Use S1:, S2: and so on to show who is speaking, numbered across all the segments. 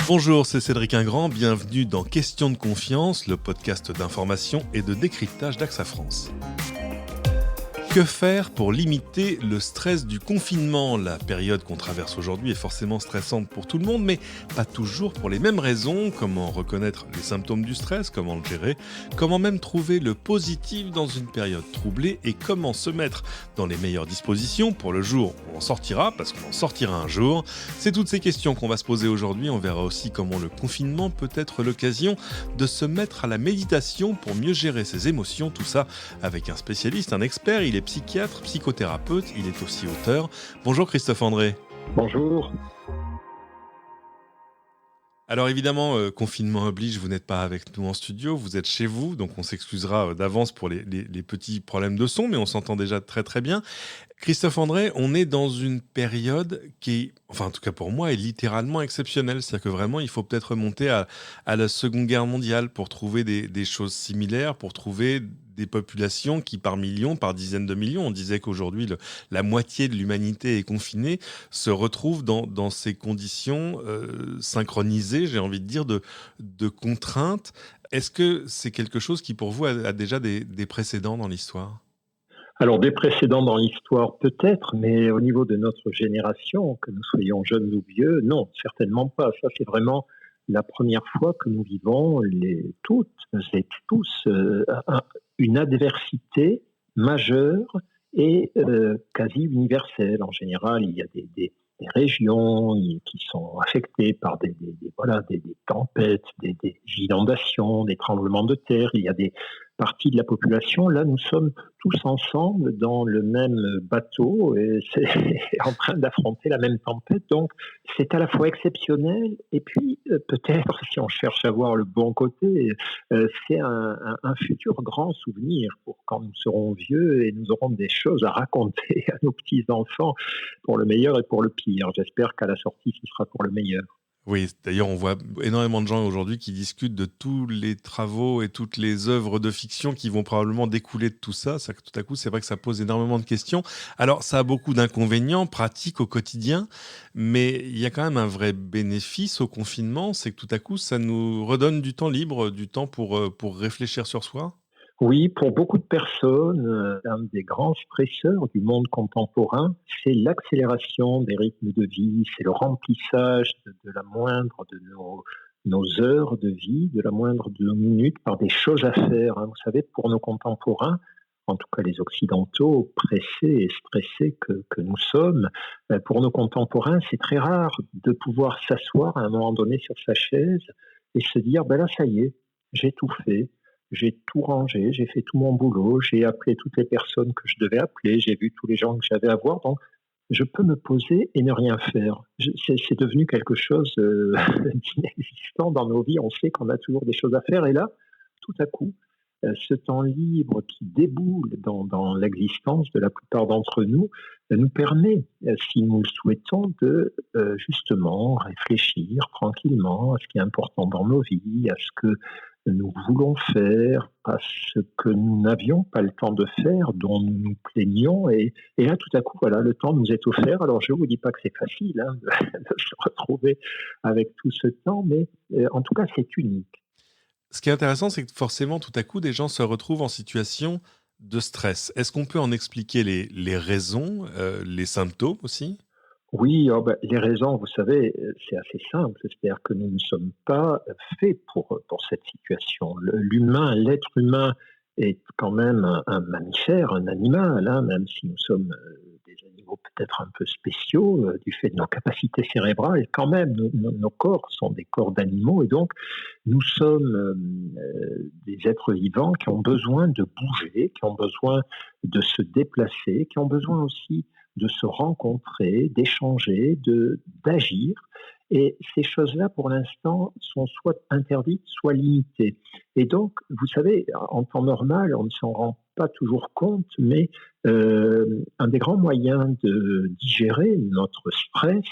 S1: Bonjour, c'est Cédric Ingrand, bienvenue dans Question de confiance, le podcast d'information et de décryptage d'AXA France. Que faire pour limiter le stress du confinement ? La période qu'on traverse aujourd'hui est forcément stressante pour tout le monde, mais pas toujours pour les mêmes raisons. Comment reconnaître les symptômes du stress ? Comment le gérer ? Comment même trouver le positif dans une période troublée ? Et comment se mettre dans les meilleures dispositions pour le jour où on sortira, parce qu'on en sortira un jour ? C'est toutes ces questions qu'on va se poser aujourd'hui. On verra aussi comment le confinement peut être l'occasion de se mettre à la méditation pour mieux gérer ses émotions. Tout ça avec un spécialiste, un expert. Il est psychiatre, psychothérapeute, il est aussi auteur. Bonjour Christophe André.
S2: Bonjour.
S1: Alors évidemment, confinement oblige, vous n'êtes pas avec nous en studio, vous êtes chez vous, donc on s'excusera d'avance pour les petits problèmes de son, mais on s'entend déjà très très bien. Christophe André, on est dans une période qui, enfin en tout cas pour moi, est littéralement exceptionnelle. C'est-à-dire que vraiment, il faut peut-être remonter à la Seconde Guerre mondiale pour trouver des choses similaires, pour trouver des populations qui, par millions, par dizaines de millions, on disait qu'aujourd'hui, la moitié de l'humanité est confinée, se retrouvent dans ces conditions synchronisées, j'ai envie de dire, de contraintes. Est-ce que c'est quelque chose qui, pour vous, a déjà des précédents dans l'histoire ?
S2: Alors, des précédents dans l'histoire, peut-être, mais au niveau de notre génération, que nous soyons jeunes ou vieux, non, certainement pas. Ça, c'est vraiment la première fois que nous vivons, toutes et tous, une adversité majeure et quasi universelle. En général, il y a des régions qui sont affectées par des tempêtes, des inondations, des tremblements de terre. Il y a des partie de la population. Là, nous sommes tous ensemble dans le même bateau et c'est en train d'affronter la même tempête. Donc, c'est à la fois exceptionnel et puis peut-être, si on cherche à voir le bon côté, c'est un futur grand souvenir pour quand nous serons vieux et nous aurons des choses à raconter à nos petits-enfants pour le meilleur et pour le pire. J'espère qu'à la sortie, ce sera pour le meilleur.
S1: Oui, d'ailleurs, on voit énormément de gens aujourd'hui qui discutent de tous les travaux et toutes les œuvres de fiction qui vont probablement découler de tout ça. Ça, tout à coup, c'est vrai que ça pose énormément de questions. Alors, ça a beaucoup d'inconvénients pratiques au quotidien, mais il y a quand même un vrai bénéfice au confinement, c'est que tout à coup, ça nous redonne du temps libre, du temps pour réfléchir sur soi.
S2: Oui, pour beaucoup de personnes, un des grands stresseurs du monde contemporain, c'est l'accélération des rythmes de vie, c'est le remplissage de la moindre de nos heures de vie, de la moindre de nos minutes par des choses à faire. Vous savez, pour nos contemporains, en tout cas les Occidentaux, pressés et stressés que nous sommes, pour nos contemporains, c'est très rare de pouvoir s'asseoir à un moment donné sur sa chaise et se dire, ben là, ça y est, j'ai tout fait. J'ai tout rangé, j'ai fait tout mon boulot, j'ai appelé toutes les personnes que je devais appeler, j'ai vu tous les gens que j'avais à voir, donc je peux me poser et ne rien faire. C'est devenu quelque chose d'inexistant dans nos vies, on sait qu'on a toujours des choses à faire, et là, tout à coup, ce temps libre qui déboule dans l'existence de la plupart d'entre nous, nous permet, si nous le souhaitons, de justement réfléchir tranquillement à ce qui est important dans nos vies, à ce que nous voulons faire, à ce que nous n'avions pas le temps de faire, dont nous nous plaignions. Et là, tout à coup, voilà, le temps nous est offert. Alors, je ne vous dis pas que c'est facile de se retrouver avec tout ce temps, mais en tout cas, c'est unique.
S1: Ce qui est intéressant, c'est que forcément, tout à coup, des gens se retrouvent en situation de stress. Est-ce qu'on peut en expliquer les raisons, les symptômes aussi ?
S2: Oui, les raisons, vous savez, c'est assez simple. C'est-à-dire que nous ne sommes pas faits pour cette situation. L'être humain est quand même un mammifère, un animal, même si nous sommes des animaux peut-être un peu spéciaux du fait de nos capacités cérébrales. Quand même, nos corps sont des corps d'animaux et donc nous sommes des êtres vivants qui ont besoin de bouger, qui ont besoin de se déplacer, qui ont besoin aussi de se rencontrer, d'échanger, d'agir. Et ces choses-là, pour l'instant, sont soit interdites, soit limitées. Et donc, vous savez, en temps normal, on ne s'en rend pas toujours compte, mais un des grands moyens de digérer notre stress,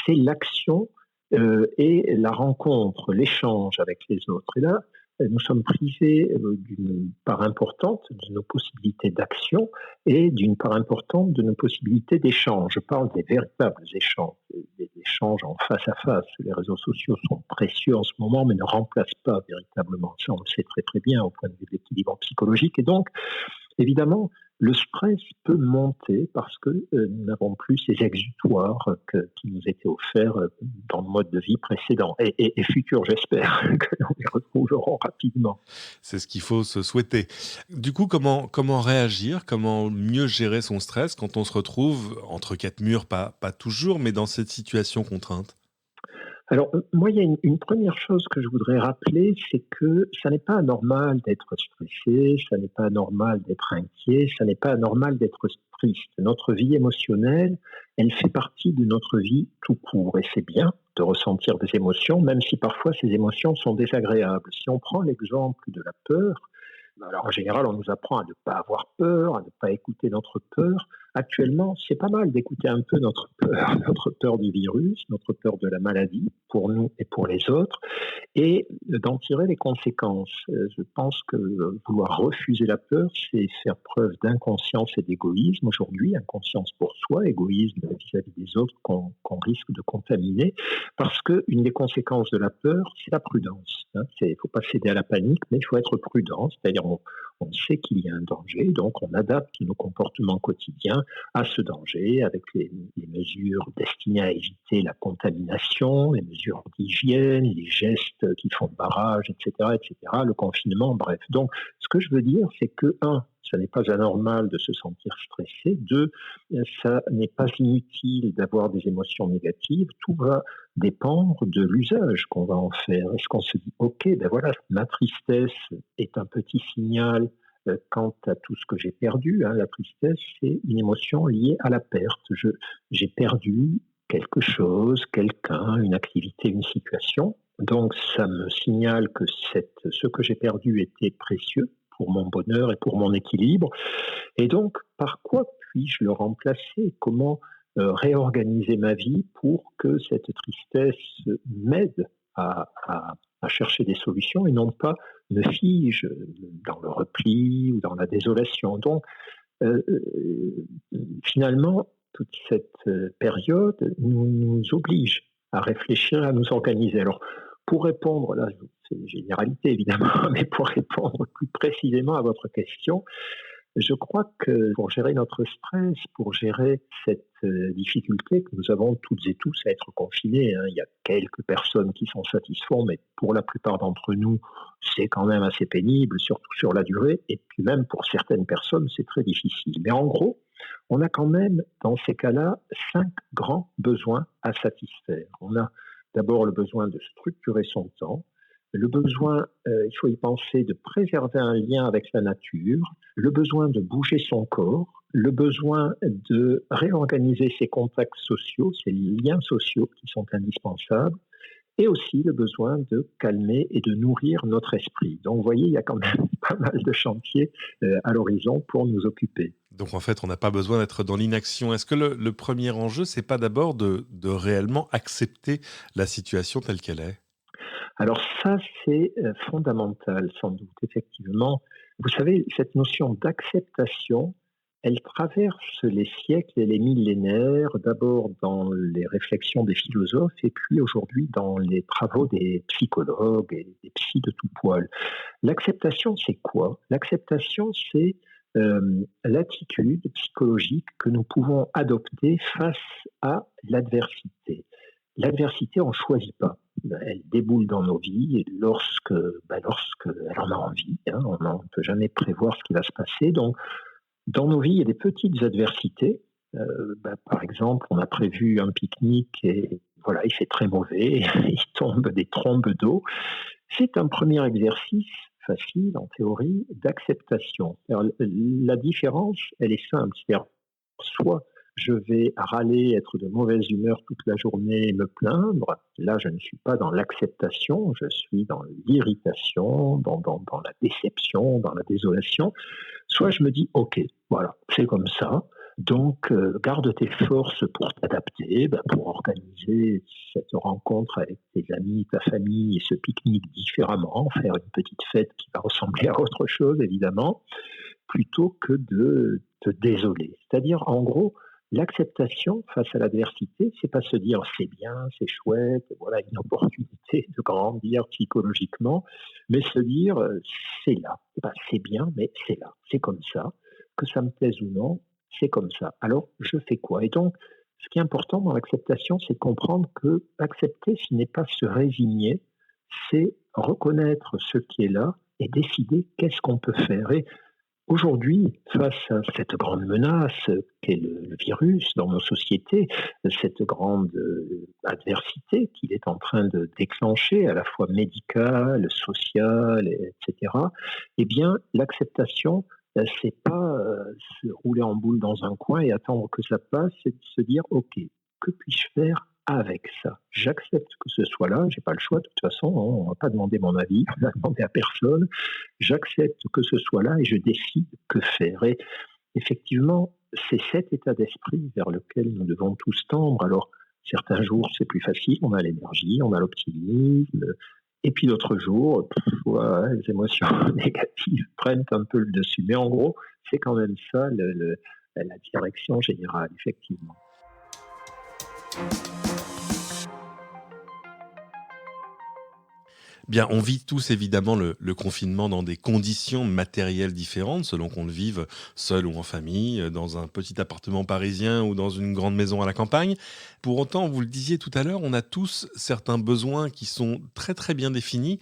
S2: c'est l'action et la rencontre, l'échange avec les autres. Et là, nous sommes privés d'une part importante de nos possibilités d'action et d'une part importante de nos possibilités d'échange. Je parle des véritables échanges, des échanges en face à face. Les réseaux sociaux sont précieux en ce moment, mais ne remplacent pas véritablement. Ça, on le sait très très bien au point de vue de l'équilibre psychologique. Et donc, évidemment, le stress peut monter parce que nous n'avons plus ces exutoires qui nous étaient offerts dans le mode de vie précédent et futur, j'espère, que nous les retrouverons rapidement.
S1: C'est ce qu'il faut se souhaiter. Du coup, comment réagir, comment mieux gérer son stress quand on se retrouve entre quatre murs, pas toujours, mais dans cette situation contrainte?
S2: Alors, moi, il y a une première chose que je voudrais rappeler, c'est que ça n'est pas anormal d'être stressé, ça n'est pas anormal d'être inquiet, ça n'est pas anormal d'être triste. Notre vie émotionnelle, elle fait partie de notre vie tout court. Et c'est bien de ressentir des émotions, même si parfois ces émotions sont désagréables. Si on prend l'exemple de la peur, alors en général, on nous apprend à ne pas avoir peur, à ne pas écouter notre peur. Actuellement, c'est pas mal d'écouter un peu notre peur, notre peur du virus, notre peur de la maladie, pour nous et pour les autres, et d'en tirer les conséquences. Je pense que vouloir refuser la peur, c'est faire preuve d'inconscience et d'égoïsme aujourd'hui, inconscience pour soi, égoïsme vis-à-vis des autres qu'on risque de contaminer, parce qu'une des conséquences de la peur, c'est la prudence. Il ne faut pas céder à la panique, mais il faut être prudent, c'est-à-dire on sait qu'il y a un danger, donc on adapte nos comportements quotidiens à ce danger avec les mesures destinées à éviter la contamination, les mesures d'hygiène, les gestes qui font barrage, etc., le confinement, bref. Donc, ce que je veux dire, c'est que, un, ça n'est pas anormal de se sentir stressé. Deux, ça n'est pas inutile d'avoir des émotions négatives. Tout va dépendre de l'usage qu'on va en faire. Est-ce qu'on se dit, OK, ben voilà, ma tristesse est un petit signal quant à tout ce que j'ai perdu. La tristesse, c'est une émotion liée à la perte. J'ai perdu quelque chose, quelqu'un, une activité, une situation. Donc, ça me signale que ce que j'ai perdu était précieux pour mon bonheur et pour mon équilibre. Et donc, par quoi puis-je le remplacer? Comment réorganiser ma vie pour que cette tristesse m'aide à chercher des solutions et non pas me fige dans le repli ou dans la désolation. Donc, euh, finalement, toute cette période nous oblige à réfléchir, à nous organiser. Alors, pour répondre, là, c'est une généralité évidemment, mais pour répondre plus précisément à votre question, je crois que pour gérer notre stress, pour gérer cette difficulté que nous avons toutes et tous à être confinés, il y a quelques personnes qui s'en satisfont, mais pour la plupart d'entre nous, c'est quand même assez pénible, surtout sur la durée, et puis même pour certaines personnes, c'est très difficile. Mais en gros, on a quand même, dans ces cas-là, 5 grands besoins à satisfaire. On a d'abord le besoin de structurer son temps, le besoin, il faut y penser, de préserver un lien avec la nature, le besoin de bouger son corps, le besoin de réorganiser ses contacts sociaux, ses liens sociaux qui sont indispensables, et aussi le besoin de calmer et de nourrir notre esprit. Donc vous voyez, il y a quand même pas mal de chantiers à l'horizon pour nous occuper.
S1: Donc en fait, on n'a pas besoin d'être dans l'inaction. Est-ce que le premier enjeu, c'est pas d'abord de réellement accepter la situation telle qu'elle est?
S2: Alors ça, c'est fondamental, sans doute, effectivement. Vous savez, cette notion d'acceptation, elle traverse les siècles et les millénaires, d'abord dans les réflexions des philosophes et puis aujourd'hui dans les travaux des psychologues et des psys de tout poil. L'acceptation, c'est quoi? L'acceptation, c'est l'attitude psychologique que nous pouvons adopter face à l'adversité. L'adversité, on ne choisit pas. Elle déboule dans nos vies et lorsque elle en a envie, on ne peut jamais prévoir ce qui va se passer. Donc, dans nos vies, il y a des petites adversités. Par exemple, on a prévu un pique-nique et voilà, il fait très mauvais, il tombe des trombes d'eau. C'est un premier exercice facile, en théorie, d'acceptation. Alors, la différence, elle est simple. C'est-à-dire, soit je vais râler, être de mauvaise humeur toute la journée, me plaindre. Là, je ne suis pas dans l'acceptation, je suis dans l'irritation, dans la déception, dans la désolation. Soit je me dis, OK, voilà, c'est comme ça. Donc, garde tes forces pour t'adapter, pour organiser cette rencontre avec tes amis, ta famille et ce pique-nique différemment, faire une petite fête qui va ressembler à autre chose évidemment, plutôt que de te désoler. C'est-à-dire, en gros, l'acceptation face à l'adversité, c'est pas se dire c'est bien, c'est chouette, voilà une opportunité de grandir psychologiquement, mais se dire c'est là. C'est bien, mais c'est là, c'est comme ça, que ça me plaise ou non, c'est comme ça. Alors je fais quoi? Et donc, ce qui est important dans l'acceptation, c'est de comprendre que accepter, ce n'est pas se résigner, c'est reconnaître ce qui est là et décider qu'est-ce qu'on peut faire. Et aujourd'hui, face à cette grande menace qu'est le virus dans nos sociétés, cette grande adversité qu'il est en train de déclencher, à la fois médicale, sociale, etc., eh bien, l'acceptation, c'est pas se rouler en boule dans un coin et attendre que ça passe, c'est de se dire, OK, que puis-je faire avec ça? J'accepte que ce soit là, j'ai pas le choix, de toute façon, hein, on va pas demander mon avis, on va demander à personne. J'accepte que ce soit là et je décide que faire. Et effectivement, c'est cet état d'esprit vers lequel nous devons tous tendre. Alors, certains jours, c'est plus facile, on a l'énergie, on a l'optimisme. Et puis d'autres jours, ouais, les émotions négatives prennent un peu le dessus. Mais en gros, c'est quand même ça la direction générale, effectivement.
S1: Bien, on vit tous évidemment le confinement dans des conditions matérielles différentes, selon qu'on le vive seul ou en famille, dans un petit appartement parisien ou dans une grande maison à la campagne. Pour autant, vous le disiez tout à l'heure, on a tous certains besoins qui sont très très bien définis.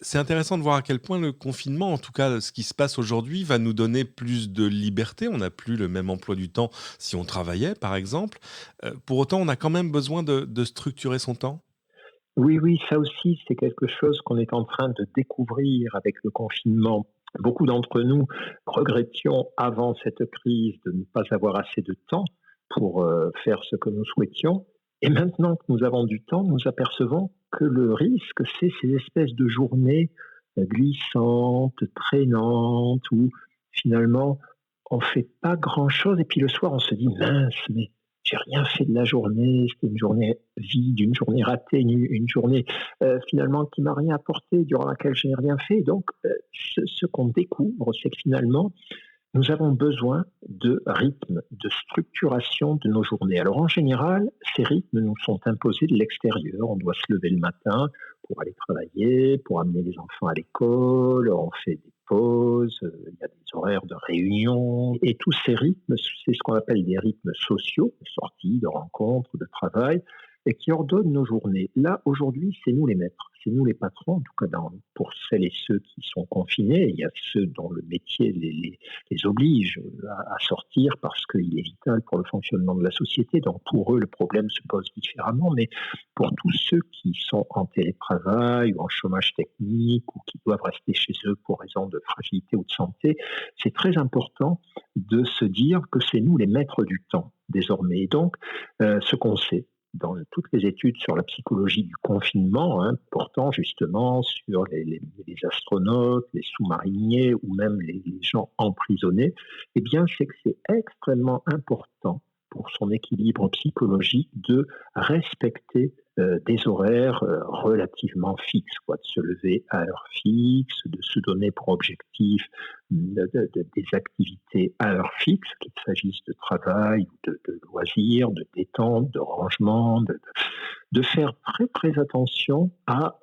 S1: C'est intéressant de voir à quel point le confinement, en tout cas ce qui se passe aujourd'hui, va nous donner plus de liberté. On n'a plus le même emploi du temps si on travaillait, par exemple. Pour autant, on a quand même besoin de structurer son temps.
S2: Oui, oui, ça aussi, c'est quelque chose qu'on est en train de découvrir avec le confinement. Beaucoup d'entre nous regrettions avant cette crise de ne pas avoir assez de temps pour faire ce que nous souhaitions. Et maintenant que nous avons du temps, nous apercevons que le risque, c'est ces espèces de journées glissantes, traînantes, où finalement on fait pas grand-chose. Et puis le soir, on se dit, mince, mais j'ai rien fait de la journée, c'était une journée vide, une journée ratée, une journée finalement qui m'a rien apporté, durant laquelle je n'ai rien fait. Donc, ce qu'on découvre, c'est que finalement, nous avons besoin de rythme, de structuration de nos journées. Alors en général, ces rythmes nous sont imposés de l'extérieur. On doit se lever le matin pour aller travailler, pour amener les enfants à l'école, on fait des pauses, il y a des horaires de réunion. Et tous ces rythmes, c'est ce qu'on appelle des rythmes sociaux, de sorties, de rencontres, de travail, et qui ordonnent nos journées. Là, aujourd'hui, c'est nous les maîtres, c'est nous les patrons, en tout cas pour celles et ceux qui sont confinés. Il y a ceux dont le métier les oblige à sortir parce qu'il est vital pour le fonctionnement de la société. Donc pour eux, le problème se pose différemment. Mais pour tous ceux qui sont en télétravail ou en chômage technique ou qui doivent rester chez eux pour raison de fragilité ou de santé, c'est très important de se dire que c'est nous les maîtres du temps désormais. Et donc, ce qu'on sait, dans toutes les études sur la psychologie du confinement, portant justement sur les astronautes, les sous-mariniers ou même les gens emprisonnés, eh bien, c'est que c'est extrêmement important pour son équilibre psychologique de respecter des horaires relativement fixes, quoi, de se lever à heure fixe, de se donner pour objectif des activités à heure fixe, qu'il s'agisse de travail, de loisirs, de détente, de rangement, de faire très très attention à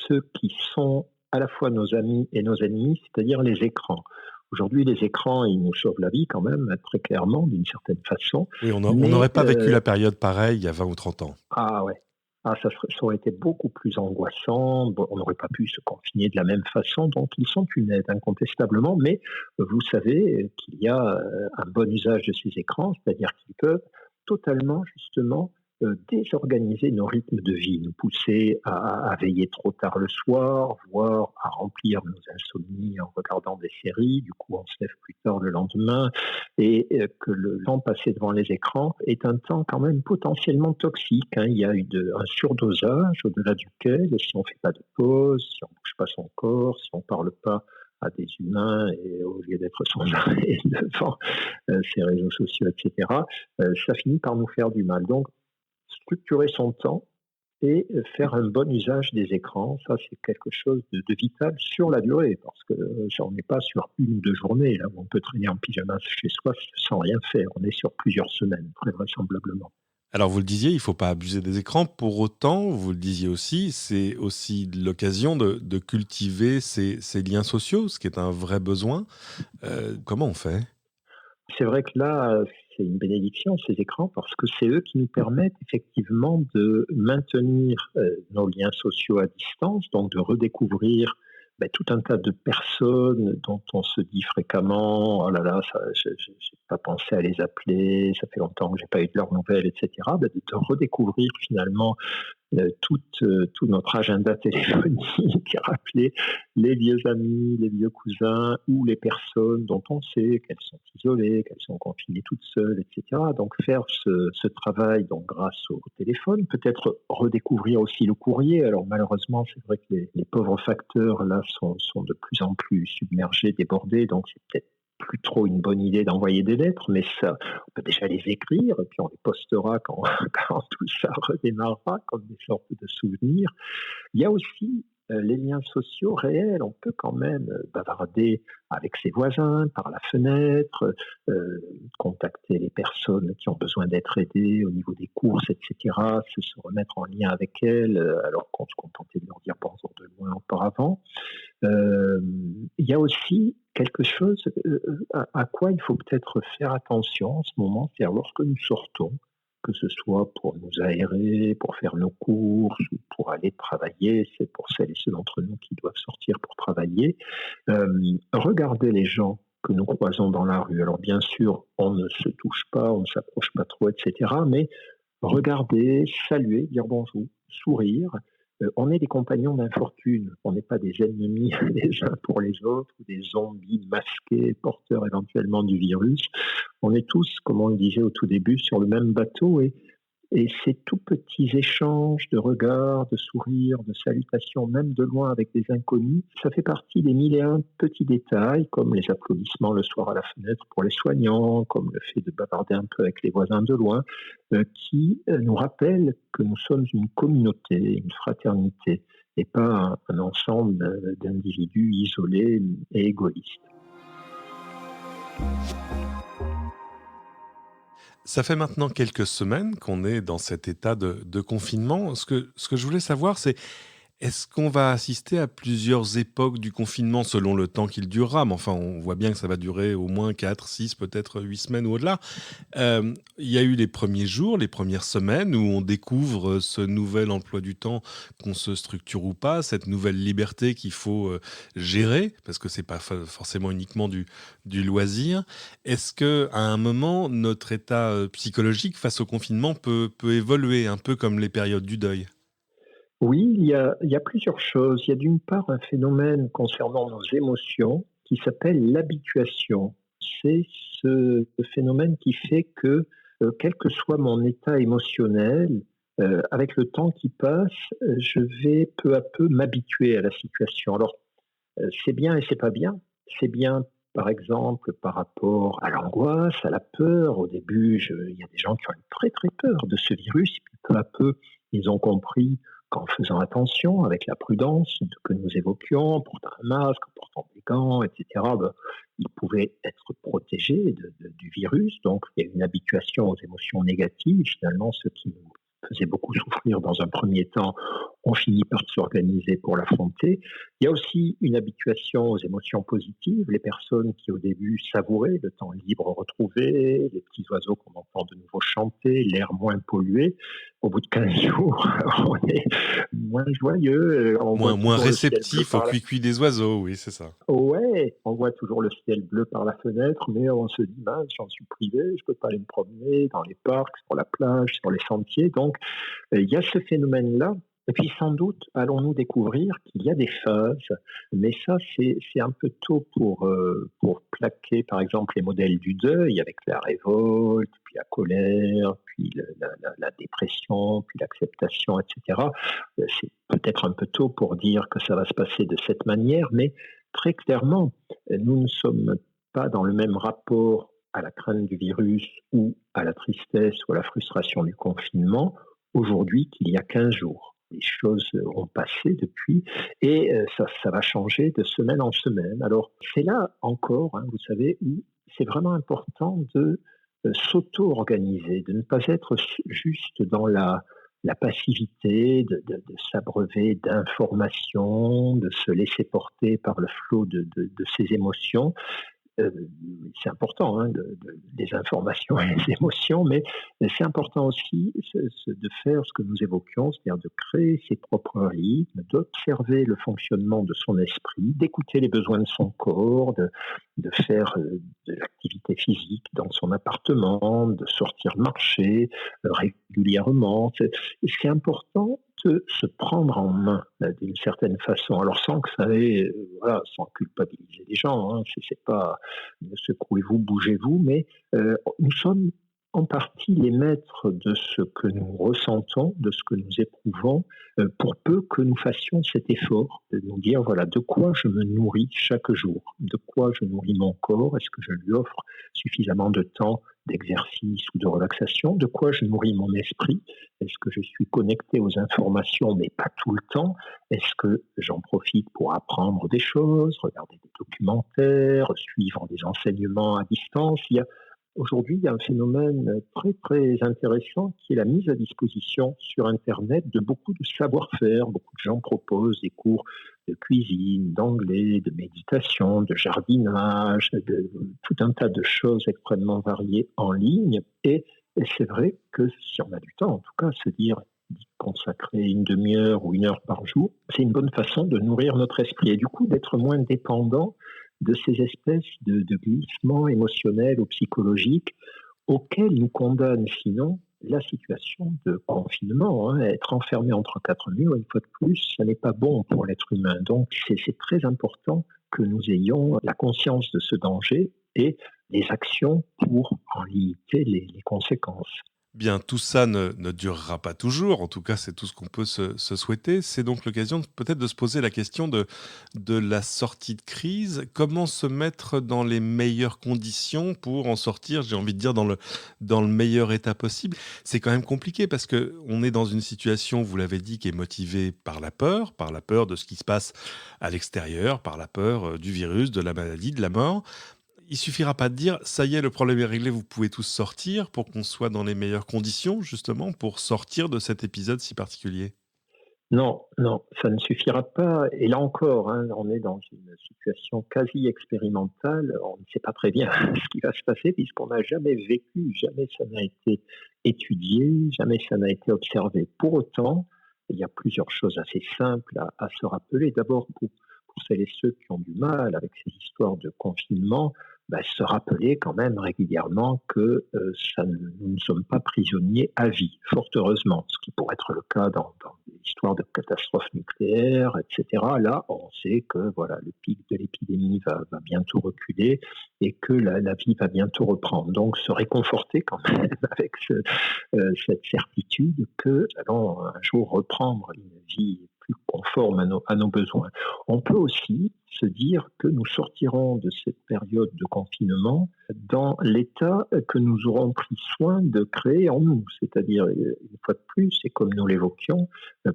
S2: ceux qui sont à la fois nos amis et nos ennemis, c'est-à-dire les écrans. Aujourd'hui, les écrans, ils nous sauvent la vie quand même, très clairement, d'une certaine façon.
S1: Oui, on
S2: Mais,
S1: n'aurait pas vécu la période pareille il y a 20 ou 30 ans.
S2: ah ouais, ça aurait été beaucoup plus angoissant. Bon, on n'aurait pas pu se confiner de la même façon. Donc, ils sont une aide, incontestablement. Mais vous savez qu'il y a un bon usage de ces écrans, c'est-à-dire qu'ils peuvent totalement, justement, désorganiser nos rythmes de vie, nous pousser à veiller trop tard le soir, voire à remplir nos insomnies en regardant des séries. Du coup, on se lève plus tard le lendemain. Et que le temps passé devant les écrans est un temps quand même potentiellement toxique. Il y a eu un surdosage au-delà duquel, si on ne fait pas de pause, si on ne bouge pas son corps, si on ne parle pas à des humains et au lieu d'être sans arrêt devant ces réseaux sociaux, etc., ça finit par nous faire du mal. Donc, structurer son temps et faire un bon usage des écrans, ça c'est quelque chose de vital sur la durée, parce que on n'est pas sur 1 ou 2 journées, là où on peut traîner en pyjama chez soi sans rien faire, on est sur plusieurs semaines, très vraisemblablement.
S1: Alors vous le disiez, il ne faut pas abuser des écrans. Pour autant, vous le disiez aussi, c'est aussi l'occasion de cultiver ces liens sociaux, ce qui est un vrai besoin. Comment on fait?
S2: C'est vrai que là, c'est une bénédiction, ces écrans, parce que c'est eux qui nous permettent effectivement de maintenir nos liens sociaux à distance, donc de redécouvrir tout un tas de personnes dont on se dit fréquemment, oh là là, je n'ai pas pensé à les appeler, ça fait longtemps que j'ai pas eu de leurs nouvelles, etc. De redécouvrir finalement tout notre agenda téléphonique, rappeler les vieux amis, les vieux cousins ou les personnes dont on sait qu'elles sont isolées, qu'elles sont confinées toutes seules, etc. Donc faire ce travail donc, grâce au téléphone, peut-être redécouvrir aussi le courrier. Alors malheureusement, c'est vrai que les pauvres facteurs là sont de plus en plus submergés, débordés, donc c'est peut-être plus trop une bonne idée d'envoyer des lettres, mais ça, on peut déjà les écrire, et puis on les postera quand, quand tout ça redémarrera, comme des sortes de souvenirs. Il y a aussi les liens sociaux réels. On peut quand même bavarder avec ses voisins par la fenêtre, contacter les personnes qui ont besoin d'être aidées au niveau des courses, etc., se remettre en lien avec elles, alors qu'on se contentait de leur dire bonjour de loin auparavant. Il y a aussi quelque chose à quoi il faut peut-être faire attention en ce moment, c'est lorsque nous sortons, que ce soit pour nous aérer, pour faire nos courses ou pour aller travailler, c'est pour celles et ceux d'entre nous qui doivent sortir pour travailler, regarder les gens que nous croisons dans la rue. Alors bien sûr, on ne se touche pas, on ne s'approche pas trop, etc., mais regarder, saluer, dire bonjour, sourire. On est des compagnons d'infortune, on n'est pas des ennemis les uns pour les autres, ou des zombies masqués, porteurs éventuellement du virus. On est tous, comme on le disait au tout début, sur le même bateau et ces tout petits échanges de regards, de sourires, de salutations, même de loin avec des inconnus, ça fait partie des 1001 petits détails, comme les applaudissements le soir à la fenêtre pour les soignants, comme le fait de bavarder un peu avec les voisins de loin, qui nous rappellent que nous sommes une communauté, une fraternité, et pas un ensemble d'individus isolés et égoïstes.
S1: Ça fait maintenant quelques semaines qu'on est dans cet état de confinement. Ce que je voulais savoir, c'est est-ce qu'on va assister à plusieurs époques du confinement selon le temps qu'il durera? Mais enfin, on voit bien que ça va durer au moins 4, 6, peut-être 8 semaines ou au-delà. Il y a eu les premiers jours, les premières semaines où on découvre ce nouvel emploi du temps, qu'on se structure ou pas, cette nouvelle liberté qu'il faut gérer, parce que c'est pas forcément uniquement du loisir. Est-ce que à un moment, notre état psychologique face au confinement peut évoluer, un peu comme les périodes du deuil?
S2: Oui, il y a plusieurs choses. Il y a d'une part un phénomène concernant nos émotions qui s'appelle l'habituation. C'est ce phénomène qui fait que, quel que soit mon état émotionnel, avec le temps qui passe, je vais peu à peu m'habituer à la situation. Alors, c'est bien et c'est pas bien. C'est bien, par exemple, par rapport à l'angoisse, à la peur. Au début, il y a des gens qui ont eu très très peur de ce virus, et puis peu à peu, ils ont compris qu'en faisant attention, avec la prudence que nous évoquions, en portant un masque, en portant des gants, etc., ils pouvaient être protégés du virus. Donc, il y a une habituation aux émotions négatives. Finalement, ce qui nous faisait beaucoup souffrir dans un premier temps, on finit par s'organiser pour l'affronter. Il y a aussi une habituation aux émotions positives, les personnes qui au début savouraient le temps libre retrouvé, les petits oiseaux qu'on entend de nouveau chanter, l'air moins pollué. Au bout de 15 jours, on est moins joyeux, on voit
S1: Moins
S2: toujours le ciel bleu
S1: réceptif au
S2: par la...
S1: cuicui des oiseaux, oui, c'est ça.
S2: Ouais, on voit toujours le ciel bleu par la fenêtre, mais on se dit, mince, j'en suis privé, je peux pas aller me promener dans les parcs, sur la plage, sur les sentiers. Donc, il y a ce phénomène-là. Et puis sans doute allons-nous découvrir qu'il y a des phases, mais ça c'est un peu tôt pour plaquer par exemple les modèles du deuil avec la révolte, puis la colère, puis la dépression, puis l'acceptation, etc. C'est peut-être un peu tôt pour dire que ça va se passer de cette manière, mais très clairement, nous ne sommes pas dans le même rapport à la crainte du virus ou à la tristesse ou à la frustration du confinement aujourd'hui qu'il y a 15 jours. Les choses ont passé depuis et ça va changer de semaine en semaine. Alors, c'est là encore, hein, vous savez, où c'est vraiment important de s'auto-organiser, de ne pas être juste dans la passivité, de s'abreuver d'informations, de se laisser porter par le flot de ses émotions. Euh, c'est important, hein, des informations et des émotions, mais c'est important aussi de faire ce que nous évoquions, c'est-à-dire de créer ses propres rythmes, d'observer le fonctionnement de son esprit, d'écouter les besoins de son corps, de faire de l'activité physique dans son appartement, de sortir marcher régulièrement. C'est important de se prendre en main d'une certaine façon, alors sans que ça ait, voilà, sans culpabiliser les gens, hein, c'est pas secouez-vous, bougez-vous, mais nous sommes en partie les maîtres de ce que nous ressentons, de ce que nous éprouvons, pour peu que nous fassions cet effort de nous dire, voilà, de quoi je me nourris chaque jour, de quoi je nourris mon corps, est-ce que je lui offre suffisamment de temps d'exercice ou de relaxation, de quoi je nourris mon esprit, est-ce que je suis connecté aux informations, mais pas tout le temps, est-ce que j'en profite pour apprendre des choses, regarder des documentaires, suivre des enseignements à distance. Aujourd'hui, il y a un phénomène très, très intéressant qui est la mise à disposition sur Internet de beaucoup de savoir-faire. Beaucoup de gens proposent des cours de cuisine, d'anglais, de méditation, de jardinage, de tout un tas de choses extrêmement variées en ligne. Et c'est vrai que si on a du temps, en tout cas, se dire d'y consacrer une demi-heure ou 1 heure par jour, c'est une bonne façon de nourrir notre esprit et du coup d'être moins dépendant de ces espèces de glissements émotionnels ou psychologiques auxquels nous condamne sinon la situation de confinement. Hein. Être enfermé entre quatre murs, une fois de plus, ça n'est pas bon pour l'être humain. Donc c'est très important que nous ayons la conscience de ce danger et des actions pour en limiter les conséquences.
S1: Bien, tout ça ne durera pas toujours, en tout cas c'est tout ce qu'on peut se souhaiter. C'est donc l'occasion peut-être de se poser la question de la sortie de crise. Comment se mettre dans les meilleures conditions pour en sortir, j'ai envie de dire, dans le meilleur état possible. C'est quand même compliqué parce qu'on est dans une situation, vous l'avez dit, qui est motivée par la peur de ce qui se passe à l'extérieur, par la peur du virus, de la maladie, de la mort. Il suffira pas de dire ça y est, le problème est réglé, vous pouvez tous sortir pour qu'on soit dans les meilleures conditions justement pour sortir de cet épisode si particulier.
S2: Non, non, ça ne suffira pas. Et là encore, hein, on est dans une situation quasi expérimentale. On ne sait pas très bien ce qui va se passer puisqu'on n'a jamais vécu, jamais ça n'a été étudié, jamais ça n'a été observé. Pour autant, il y a plusieurs choses assez simples à se rappeler. D'abord, pour celles et ceux qui ont du mal avec ces histoires de confinement, se rappeler quand même régulièrement que nous ne sommes pas prisonniers à vie, fort heureusement, ce qui pourrait être le cas dans des histoires de catastrophes nucléaires, etc. Là, on sait que voilà, le pic de l'épidémie va bientôt reculer et que la vie va bientôt reprendre. Donc, se réconforter quand même avec cette certitude que nous allons un jour reprendre une vie plus conforme à nos besoins. On peut aussi se dire que nous sortirons de cette période de confinement dans l'état que nous aurons pris soin de créer en nous. C'est-à-dire, une fois de plus, et comme nous l'évoquions,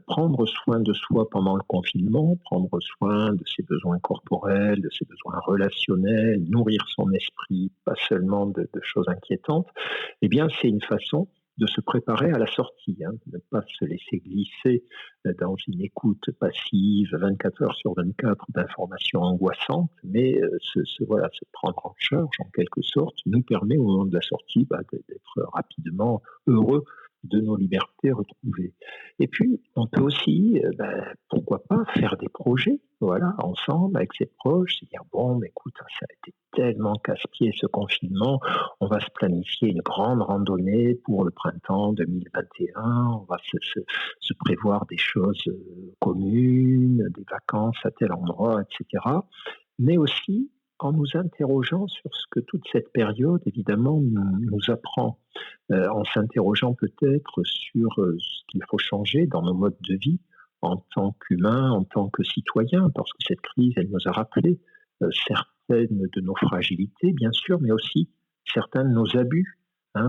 S2: prendre soin de soi pendant le confinement, prendre soin de ses besoins corporels, de ses besoins relationnels, nourrir son esprit, pas seulement de choses inquiétantes, eh bien, c'est une façon de se préparer à la sortie, hein, de ne pas se laisser glisser dans une écoute passive 24 heures sur 24 d'informations angoissantes, mais se prendre en charge en quelque sorte nous permet au moment de la sortie d'être rapidement heureux de nos libertés retrouvées. Et puis, on peut aussi, pourquoi pas, faire des projets, voilà, ensemble, avec ses proches, se dire, bon, écoute, ça a été tellement casse-pied ce confinement, on va se planifier une grande randonnée pour le printemps 2021, on va se prévoir des choses communes, des vacances à tel endroit, etc. Mais aussi en nous interrogeant sur ce que toute cette période, évidemment, nous apprend, en s'interrogeant peut-être sur ce qu'il faut changer dans nos modes de vie, en tant qu'humain, en tant que citoyen, parce que cette crise, elle nous a rappelé certaines de nos fragilités, bien sûr, mais aussi certains de nos abus.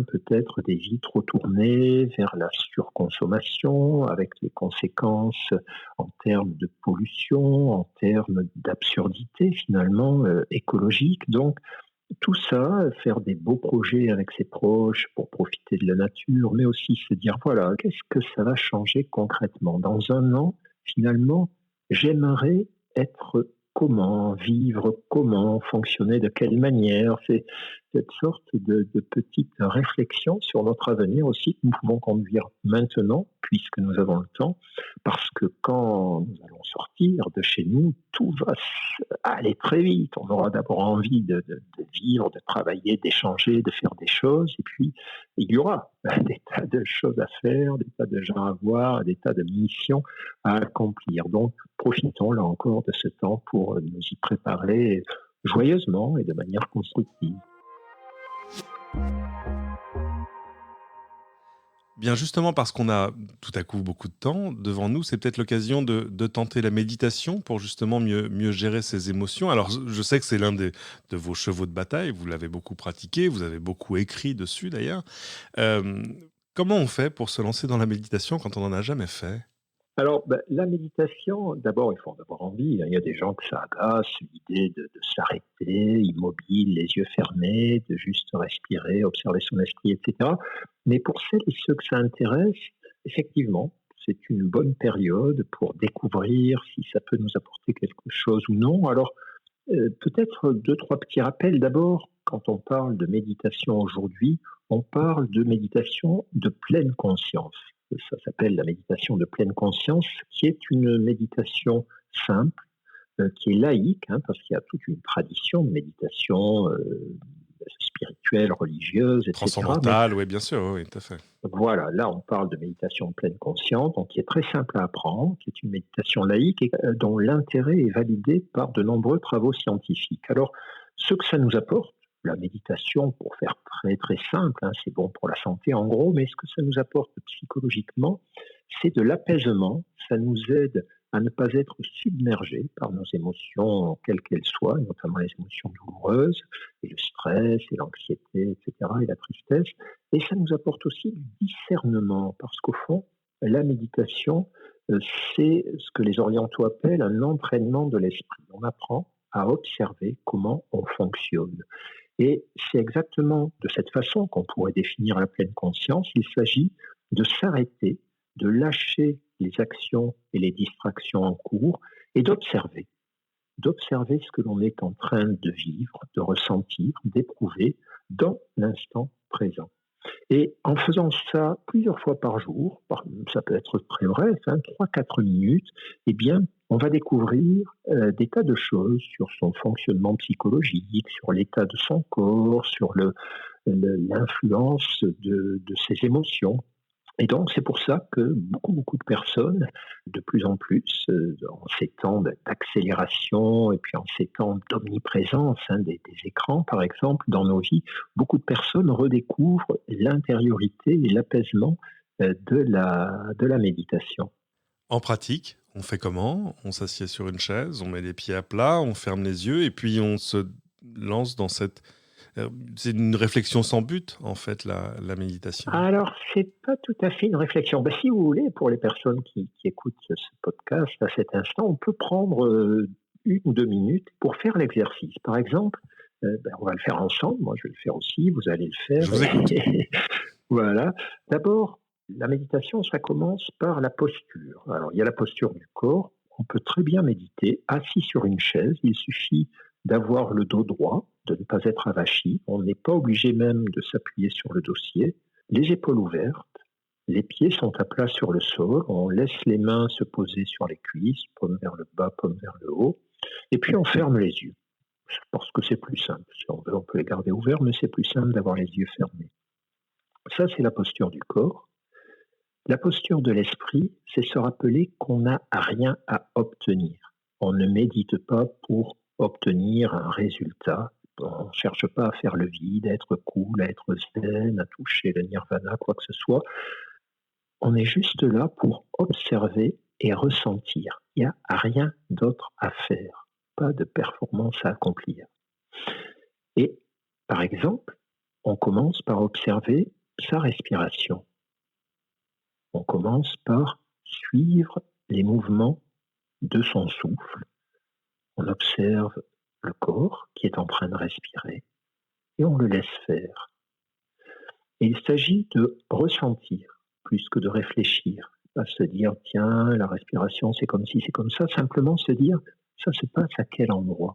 S2: Peut-être des vies trop tournées vers la surconsommation, avec les conséquences en termes de pollution, en termes d'absurdité finalement écologique. Donc tout ça, faire des beaux projets avec ses proches pour profiter de la nature, mais aussi se dire, voilà, qu'est-ce que ça va changer concrètement? Dans un an, finalement, j'aimerais être comment, vivre comment, fonctionner de quelle manière. C'est cette sorte de petite réflexion sur notre avenir aussi que nous pouvons conduire maintenant, puisque nous avons le temps, parce que quand nous allons sortir de chez nous, tout va aller très vite. On aura d'abord envie de vivre, de travailler, d'échanger, de faire des choses. Et puis, il y aura des tas de choses à faire, des tas de gens à voir, des tas de missions à accomplir. Donc, profitons là encore de ce temps pour nous y préparer joyeusement et de manière constructive.
S1: Bien justement parce qu'on a tout à coup beaucoup de temps devant nous, c'est peut-être l'occasion de tenter la méditation pour justement mieux gérer ses émotions. Alors je sais que c'est de vos chevaux de bataille, vous l'avez beaucoup pratiqué, vous avez beaucoup écrit dessus d'ailleurs. Euh, Comment on fait pour se lancer dans la méditation quand on n'en a jamais fait?
S2: Alors, la méditation, d'abord, il faut en avoir envie. Il y a des gens que ça agace, l'idée de s'arrêter, immobile, les yeux fermés, de juste respirer, observer son esprit, etc. Mais pour celles et ceux que ça intéresse, effectivement, c'est une bonne période pour découvrir si ça peut nous apporter quelque chose ou non. Alors, peut-être deux, trois petits rappels. D'abord, quand on parle de méditation aujourd'hui, on parle de méditation de pleine conscience. Ça s'appelle la méditation de pleine conscience, qui est une méditation simple, qui est laïque, parce qu'il y a toute une tradition de méditation spirituelle, religieuse, etc. Mais
S1: Transcendantal, oui, bien sûr, oui, oui, tout à fait.
S2: voilà, là on parle de méditation de pleine conscience, donc qui est très simple à apprendre, qui est une méditation laïque et dont l'intérêt est validé par de nombreux travaux scientifiques. Alors, ce que ça nous apporte, la méditation, pour faire très très simple, c'est bon pour la santé en gros, mais ce que ça nous apporte psychologiquement, c'est de l'apaisement. Ça nous aide à ne pas être submergé par nos émotions, quelles qu'elles soient, notamment les émotions douloureuses, et le stress, et l'anxiété, etc., et la tristesse. Et ça nous apporte aussi du discernement, parce qu'au fond, la méditation, c'est ce que les orientaux appellent un entraînement de l'esprit. On apprend à observer comment on fonctionne. Et c'est exactement de cette façon qu'on pourrait définir la pleine conscience. Il s'agit de s'arrêter, de lâcher les actions et les distractions en cours et d'observer ce que l'on est en train de vivre, de ressentir, d'éprouver dans l'instant présent. Et en faisant ça plusieurs fois par jour, ça peut être très bref, 3-4 minutes, eh bien, on va découvrir des tas de choses sur son fonctionnement psychologique, sur l'état de son corps, sur l'influence de ses émotions. Et donc, c'est pour ça que beaucoup de personnes, de plus en plus, en ces temps d'accélération et puis en ces temps d'omniprésence des écrans, par exemple, dans nos vies, beaucoup de personnes redécouvrent l'intériorité et l'apaisement de la méditation.
S1: En pratique, on fait comment? On s'assied sur une chaise, on met les pieds à plat, on ferme les yeux et puis on se lance dans cette... C'est une réflexion sans but, en fait, la méditation.
S2: Alors, c'est pas tout à fait une réflexion. Si vous voulez, pour les personnes qui écoutent ce podcast à cet instant, on peut prendre 1 ou 2 minutes pour faire l'exercice. Par exemple, on va le faire ensemble. Moi, je vais le faire aussi. Vous allez le faire.
S1: Je vous écoute.
S2: Voilà. D'abord, la méditation, ça commence par la posture. Alors, il y a la posture du corps. On peut très bien méditer assis sur une chaise. Il suffit d'avoir le dos droit, de ne pas être avachi. On n'est pas obligé même de s'appuyer sur le dossier. Les épaules ouvertes, les pieds sont à plat sur le sol. On laisse les mains se poser sur les cuisses, paume vers le bas, paume vers le haut. Et puis on ferme les yeux, parce que c'est plus simple. Si on veut, on peut les garder ouverts, mais c'est plus simple d'avoir les yeux fermés. Ça, c'est la posture du corps. La posture de l'esprit, c'est se rappeler qu'on n'a rien à obtenir. On ne médite pas pour obtenir un résultat. On ne cherche pas à faire le vide, à être cool, à être zen, à toucher le nirvana, quoi que ce soit. On est juste là pour observer et ressentir. Il n'y a rien d'autre à faire, pas de performance à accomplir. Et par exemple, on commence par observer sa respiration. On commence par suivre les mouvements de son souffle. On observe le corps qui est en train de respirer et on le laisse faire. Et il s'agit de ressentir plus que de réfléchir. Pas se dire, tiens, la respiration c'est comme ci, c'est comme ça. Simplement se dire, ça se passe à quel endroit?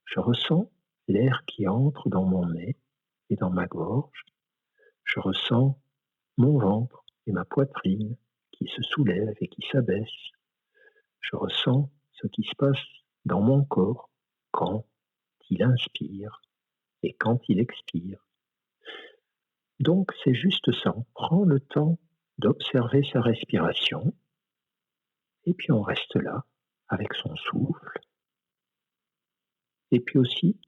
S2: Je ressens l'air qui entre dans mon nez et dans ma gorge. Je ressens mon ventre et ma poitrine qui se soulèvent et qui s'abaissent. Je ressens ce qui se passe dans mon corps quand il inspire et quand il expire. Donc c'est juste ça, on prend le temps d'observer sa respiration et puis on reste là avec son souffle et puis aussi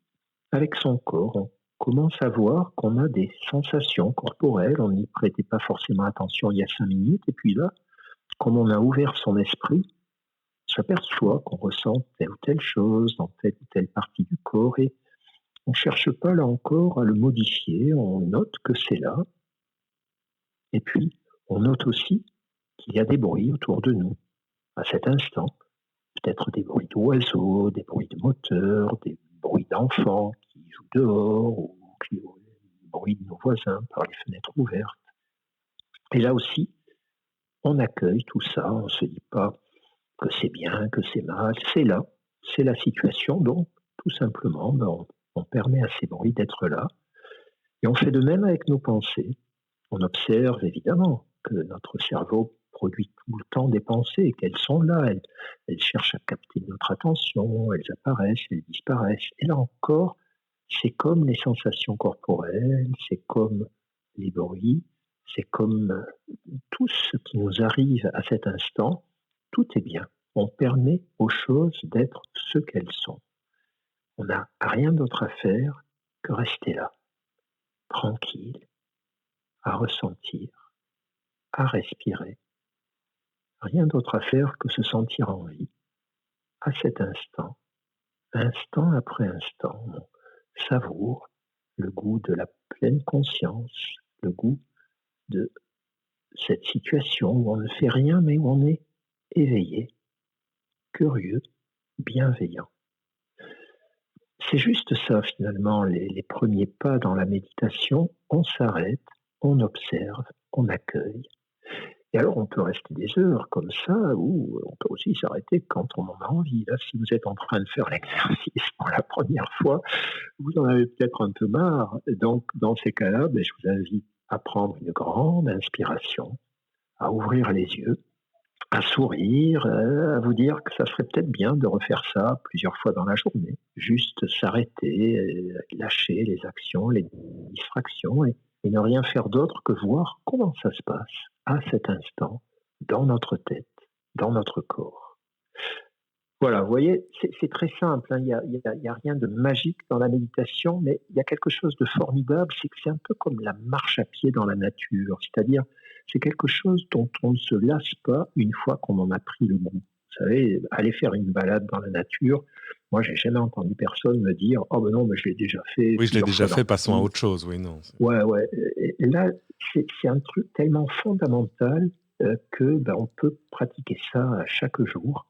S2: avec son corps. On commence à voir qu'on a des sensations corporelles, on n'y prêtait pas forcément attention il y a 5 minutes et puis là, comme on a ouvert son esprit, on s'aperçoit qu'on ressent telle ou telle chose dans telle ou telle partie du corps et on ne cherche pas là encore à le modifier, on note que c'est là. Et puis, on note aussi qu'il y a des bruits autour de nous à cet instant. Peut-être des bruits d'oiseaux, des bruits de moteurs, des bruits d'enfants qui jouent dehors ou des bruits de nos voisins par les fenêtres ouvertes. Et là aussi, on accueille tout ça, on ne se dit pas que c'est bien, que c'est mal, c'est là, c'est la situation, donc tout simplement, on permet à ces bruits d'être là. Et on fait de même avec nos pensées. On observe évidemment que notre cerveau produit tout le temps des pensées, qu'elles sont là, elles cherchent à capter notre attention, elles apparaissent, elles disparaissent. Et là encore, c'est comme les sensations corporelles, c'est comme les bruits, c'est comme tout ce qui nous arrive à cet instant, tout est bien. On permet aux choses d'être ce qu'elles sont. On n'a rien d'autre à faire que rester là, tranquille, à ressentir, à respirer. Rien d'autre à faire que se sentir en vie, à cet instant, instant après instant. On savoure le goût de la pleine conscience, le goût de cette situation où on ne fait rien mais où on est éveillé, curieux, bienveillant. C'est juste ça finalement, les premiers pas dans la méditation. On s'arrête, on observe, on accueille. Et alors on peut rester des heures comme ça, ou on peut aussi s'arrêter quand on en a envie. Là, si vous êtes en train de faire l'exercice pour la première fois, vous en avez peut-être un peu marre. Donc dans ces cas-là, je vous invite à prendre une grande inspiration, à ouvrir les yeux, à sourire, à vous dire que ça serait peut-être bien de refaire ça plusieurs fois dans la journée. Juste s'arrêter, lâcher les actions, les distractions et ne rien faire d'autre que voir comment ça se passe à cet instant, dans notre tête, dans notre corps. Voilà, vous voyez, c'est très simple, hein. Il y a rien de magique dans la méditation, mais il y a quelque chose de formidable, c'est que c'est un peu comme la marche à pied dans la nature, c'est-à-dire c'est quelque chose dont on ne se lasse pas une fois qu'on en a pris le goût. Vous savez, aller faire une balade dans la nature, moi j'ai jamais entendu personne me dire « Oh ben non, mais je l'ai déjà fait ».
S1: Oui, je l'ai déjà fait, passons à autre chose, oui, non.
S2: Ouais. Et là, c'est un truc tellement fondamental que on peut pratiquer ça chaque jour,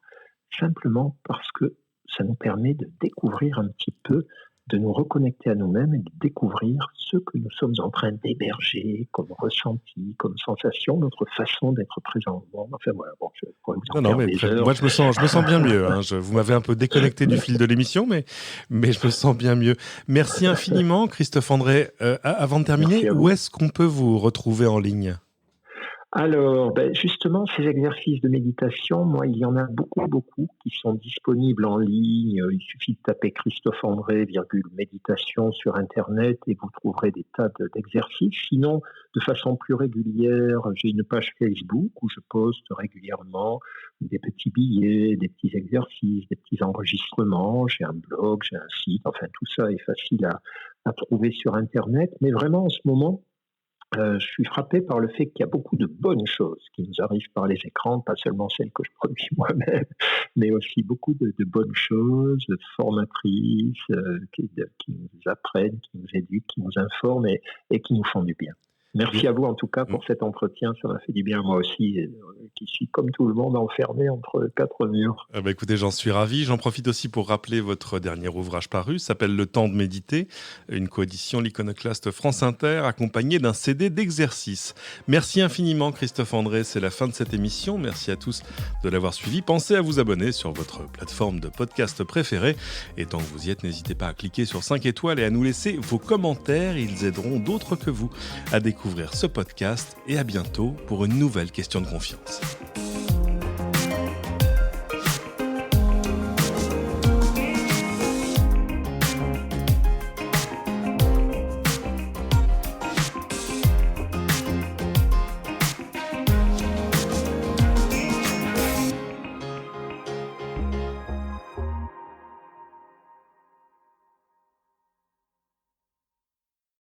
S2: simplement parce que ça nous permet de découvrir un petit peu, de nous reconnecter à nous-mêmes et de découvrir ce que nous sommes en train d'héberger comme ressenti, comme sensation, notre façon d'être présent au monde. Enfin voilà, je pourrais vous en faire des heures.
S1: Moi je me sens bien mieux. Hein. Vous m'avez un peu déconnecté du fil de l'émission, mais je me sens bien mieux. Merci infiniment, Christophe André. Avant de terminer, où est-ce qu'on peut vous retrouver en ligne ?
S2: Alors, justement, ces exercices de méditation, moi, il y en a beaucoup qui sont disponibles en ligne. Il suffit de taper Christophe André, méditation sur Internet et vous trouverez des tas d'exercices. Sinon, de façon plus régulière, j'ai une page Facebook où je poste régulièrement des petits billets, des petits exercices, des petits enregistrements. J'ai un blog, j'ai un site. Enfin, tout ça est facile à trouver sur Internet. Mais vraiment, en ce moment, Je suis frappé par le fait qu'il y a beaucoup de bonnes choses qui nous arrivent par les écrans, pas seulement celles que je produis moi-même, mais aussi beaucoup de bonnes choses, formatrices, qui nous apprennent, qui nous éduquent, qui nous informent et qui nous font du bien. Merci à vous en tout cas pour cet entretien, ça m'a fait du bien moi aussi, qui suis comme tout le monde enfermé entre quatre murs.
S1: Écoutez, j'en suis ravi. J'en profite aussi pour rappeler votre dernier ouvrage paru, s'appelle Le temps de méditer, une coédition L'Iconoclaste France Inter, accompagnée d'un CD d'exercice. Merci infiniment Christophe André, c'est la fin de cette émission. Merci à tous de l'avoir suivi. Pensez à vous abonner sur votre plateforme de podcast préférée. Et tant que vous y êtes, n'hésitez pas à cliquer sur 5 étoiles et à nous laisser vos commentaires. Ils aideront d'autres que vous à découvrir ce podcast. Et à bientôt pour une nouvelle question de confiance.